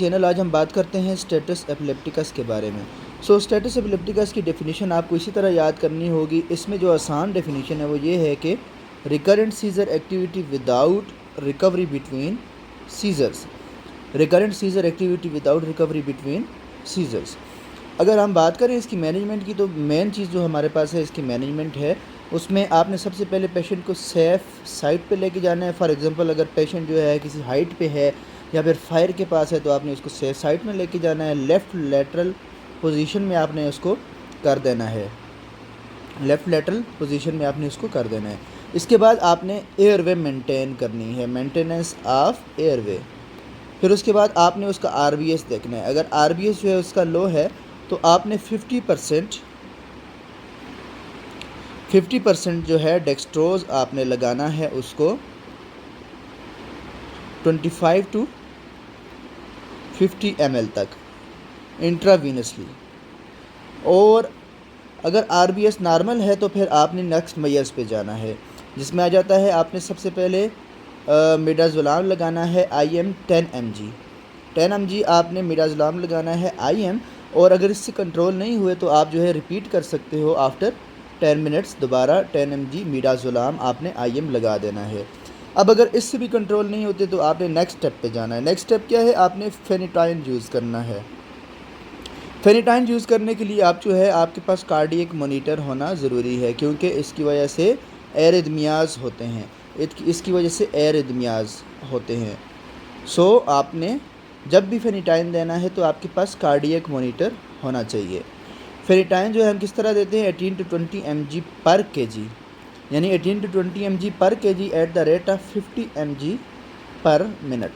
Channel आज हम बात करते हैं स्टेटस एपिलेप्टिकस के बारे में। स्टेटस एपिलेप्टिकस की डेफिनेशन आपको इसी तरह याद करनी होगी। इसमें जो आसान डेफिनेशन है वो ये है कि recurrent seizure activity without recovery between seizures. Recurrent seizure activity without recovery between seizures. अगर हम बात करें इसकी मैनेजमेंट की, तो मेन चीज़ जो हमारे पास है इसकी मैनेजमेंट है। उसमें आपने सबसे पहले पेशेंट को सेफ़ साइड पे लेके जाना है। फॉर एग्जांपल अगर पेशेंट जो है किसी हाइट पे है या फिर फायर के पास है तो आपने उसको सेफ साइड में लेके जाना है। लेफ़्ट लेटरल पोजीशन में आपने उसको कर देना है। लेफ़्ट लेटरल पोजीशन में आपने उसको कर देना है। इसके बाद आपने एयरवे मेंटेन करनी है, मेंटेनेंस ऑफ एयरवे। फिर उसके बाद आपने उसका आरबीएस देखना है। अगर आरबीएस जो है उसका लो है तो आपने 50% जो है डेक्सट्रोज आपने लगाना है उसको 25 टू 50 ml तक इंट्रावीनसली। और अगर आरबीएस नॉर्मल है तो फिर आपने नेक्स्ट मेजर्स पे जाना है, जिसमें आ जाता है आपने सबसे पहले मिडाज़ोलाम लगाना है IM 10 mg आपने मिडाज़ोलाम लगाना है IM। और अगर इससे कंट्रोल नहीं हुए तो आप जो है रिपीट कर सकते हो। आफ्टर 10 मिनट्स दोबारा 10 mg मिडाज़ोलाम आपने IM लगा देना है। अब अगर इससे भी कंट्रोल नहीं होते तो आपने नेक्स्ट स्टेप पे जाना है। नेक्स्ट स्टेप क्या है, आपने फेनिटाइन यूज़ करना है। फेनिटाइन यूज़ करने के लिए आप जो है आपके पास कार्डियक मॉनिटर होना ज़रूरी है, क्योंकि इसकी वजह से एरिथमियाज़ होते हैं। इसकी वजह से एरिथमियाज़ होते हैं। आपने जब भी फेनिटाइन देना है तो आपके पास कार्डियक मॉनिटर होना चाहिए। फेनिटाइन जो है हम किस तरह देते हैं, 18 to 20 mg पर kg, यानी 18 to 20 mg पर kg at the rate of 50 mg पर मिनट।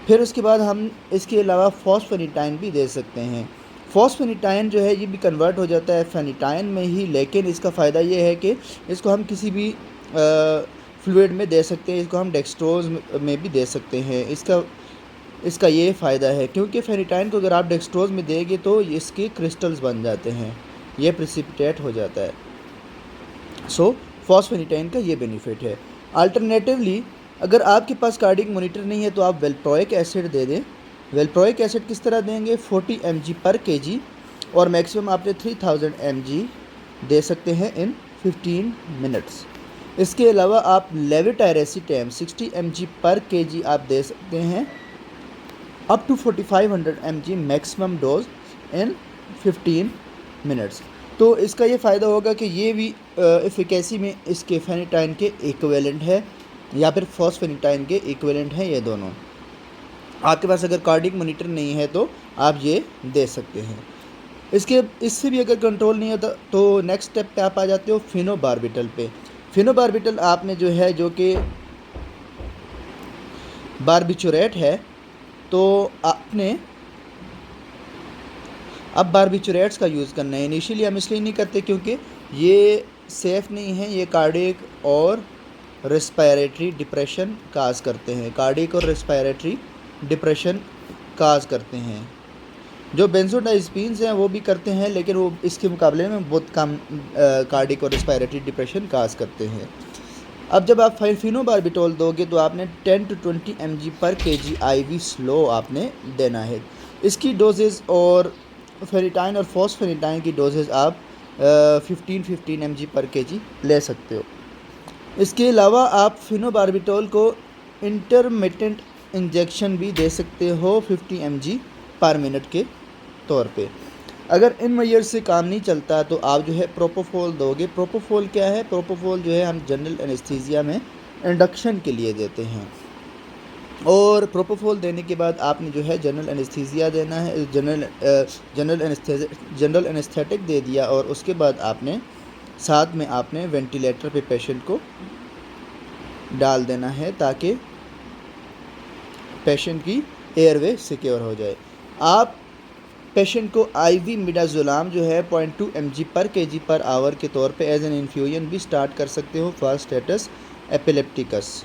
फिर उसके बाद हम इसके अलावा फॉस्फेनिटाइन भी दे सकते हैं। फॉस्फेनिटाइन जो है ये भी कन्वर्ट हो जाता है फेनिटाइन में ही, लेकिन इसका फ़ायदा ये है कि इसको हम किसी भी फ्लूइड में दे सकते हैं। इसको हम डेक्सट्रोज में भी दे सकते हैं। इसका ये फ़ायदा है क्योंकि फेनिटाइन को अगर आप डेक्सट्रोज में देंगे तो इसके क्रिस्टल्स बन जाते हैं, ये प्रेसिपिटेट हो जाता है। फॉस्फेनिटाइन का ये बेनिफिट है। अल्टरनेटिवली अगर आपके पास कार्डियक मॉनिटर नहीं है तो आप वेल्प्रोइक एसिड दे दें। वेल्प्रोइक एसिड किस तरह देंगे, 40 mg पर kg, और मैक्सिमम आपने 3000 mg दे सकते हैं इन 15 मिनट्स। इसके अलावा आप लेविटायरेसिटेम 60 mg पर kg आप दे सकते हैं up to 4500 mg maximum dose in 15 minutes. तो इसका ये फ़ायदा होगा कि ये भी एफिकेसी में इसके फेनिटाइन के इक्विवेलेंट है या फिर फॉस्फेनिटाइन के इक्विवेलेंट हैं। ये दोनों आपके पास अगर कार्डियक मॉनिटर नहीं है तो आप ये दे सकते हैं। इससे भी अगर कंट्रोल नहीं होता तो नेक्स्ट स्टेप पे आप आ जाते हो फिनोबार्बिटल पे। फिनोबार्बिटल आपने जो है जो कि बारबिचुरेट है, तो आपने अब बारबिचुरेट्स का यूज़ करना है। इनिशियली हम इसलिए नहीं करते क्योंकि ये सेफ़ नहीं है, ये कार्डियक और रेस्पिरेटरी डिप्रेशन काज करते हैं। कार्डियक और रेस्पिरेटरी डिप्रेशन काज करते हैं। जो बेंजोडाइज़पीन्स हैं वो भी करते हैं, लेकिन वो इसके मुकाबले में बहुत कम कार्डियक और रेस्पिरेटरी डिप्रेशन काज करते हैं। अब जब आप फिनोबार्बिटोल दोगे तो आपने 10 to 20 mg पर kg IV स्लो आपने देना है। इसकी डोजेज़ और फेनिटाइन और फॉस्फेनिटाइन की डोजेज़ आप 15 mg पर kg ले सकते हो। इसके अलावा आप फिनोबार्बिटोल को इंटरमिटेंट इंजेक्शन भी दे सकते हो 50 mg पर मिनट के तौर पे। अगर इन मेजर्स से काम नहीं चलता तो आप जो है प्रोपोफोल दोगे। प्रोपोफोल क्या है, प्रोपोफोल जो है हम जनरल एनेस्थीसिया में इंडक्शन के लिए देते हैं। और प्रोपोफोल देने के बाद आपने जो है जनरल एनेस्थीसिया देना है, जनरल एनेस्थेटिक दे दिया, और उसके बाद आपने साथ में आपने वेंटिलेटर पे पेशेंट को डाल देना है ताकि पेशेंट की एयरवे सिक्योर हो जाए। आप पेशेंट को IV मिडाज़ोलाम जो है 0.2 mg पर kg पर आवर के तौर पे एज एन इन्फ्यूजन भी स्टार्ट कर सकते हो फॉर स्टेटस एपिलेप्टिकस।